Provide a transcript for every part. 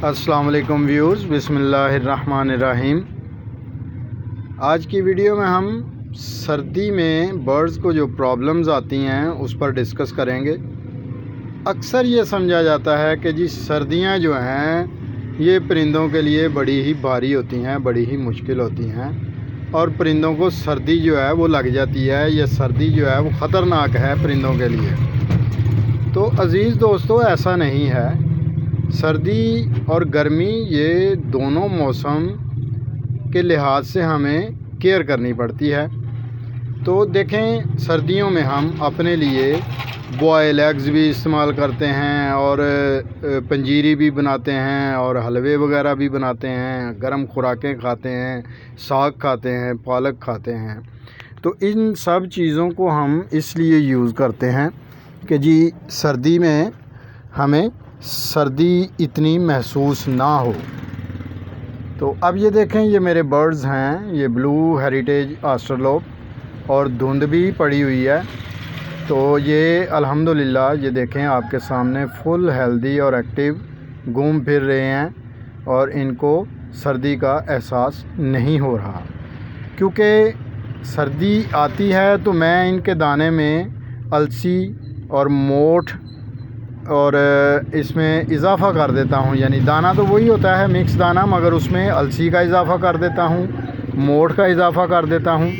अस्सलाम वालेकुम व्यूज़, बिस्मिल्लाहिर्रहमानिर्रहीम। आज की वीडियो में हम सर्दी में बर्ड्स को जो प्रॉब्लम्स आती हैं उस पर डिस्कस करेंगे। अक्सर ये समझा जाता है कि जी सर्दियां जो हैं ये परिंदों के लिए बड़ी ही भारी होती हैं, बड़ी ही मुश्किल होती हैं और परिंदों को सर्दी जो है वो लग जाती है। ये सर्दी जो है वो ख़तरनाक है परिंदों के लिए। तो अज़ीज़ दोस्तों, ऐसा नहीं है। सर्दी और गर्मी ये दोनों मौसम के लिहाज से हमें केयर करनी पड़ती है। तो देखें, सर्दियों में हम अपने लिए बॉयल एग्स भी इस्तेमाल करते हैं और पंजीरी भी बनाते हैं और हलवे वगैरह भी बनाते हैं, गर्म खुराकें खाते हैं, साग खाते हैं, पालक खाते हैं। तो इन सब चीज़ों को हम इसलिए यूज़ करते हैं कि जी सर्दी में हमें सर्दी इतनी महसूस ना हो। तो अब ये देखें, ये मेरे बर्ड्स हैं, ये ब्लू हेरिटेज ऑस्ट्रेलोप और धुंध भी पड़ी हुई है। तो ये अल्हम्दुलिल्लाह ये देखें आपके सामने फुल हेल्दी और एक्टिव घूम फिर रहे हैं और इनको सर्दी का एहसास नहीं हो रहा। क्योंकि सर्दी आती है तो मैं इनके दाने में अलसी और मोठ और इसमें इजाफ़ा कर देता हूँ। यानी दाना तो वही होता है मिक्स दाना, मगर उसमें अलसी का इजाफ़ा कर देता हूँ, मोठ का इजाफ़ा कर देता हूँ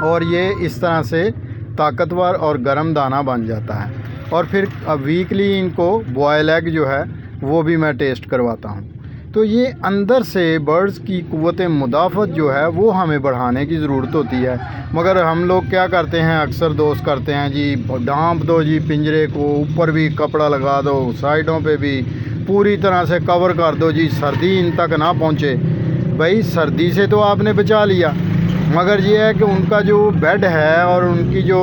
और ये इस तरह से ताकतवर और गर्म दाना बन जाता है। और फिर वीकली इनको बॉयल एग जो है वो भी मैं टेस्ट करवाता हूँ। तो ये अंदर से बर्ड्स की क़ुव्वत मुदाफ़त जो है वो हमें बढ़ाने की ज़रूरत होती है। मगर हम लोग क्या करते हैं, अक्सर दोस्त करते हैं जी ढाँप दो जी पिंजरे को, ऊपर भी कपड़ा लगा दो, साइडों पे भी पूरी तरह से कवर कर दो जी सर्दी इन तक ना पहुँचे। भाई सर्दी से तो आपने बचा लिया, मगर ये है कि उनका जो बेड है और उनकी जो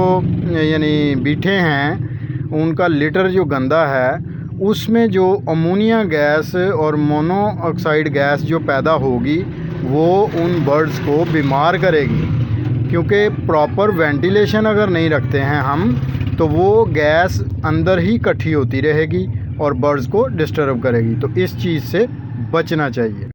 यानी बीठे हैं उनका लिटर जो गंदा है उसमें जो अमोनिया गैस और मोनोऑक्साइड गैस जो पैदा होगी वो उन बर्ड्स को बीमार करेगी। क्योंकि प्रॉपर वेंटिलेशन अगर नहीं रखते हैं हम तो वो गैस अंदर ही इकट्ठी होती रहेगी और बर्ड्स को डिस्टर्ब करेगी। तो इस चीज़ से बचना चाहिए।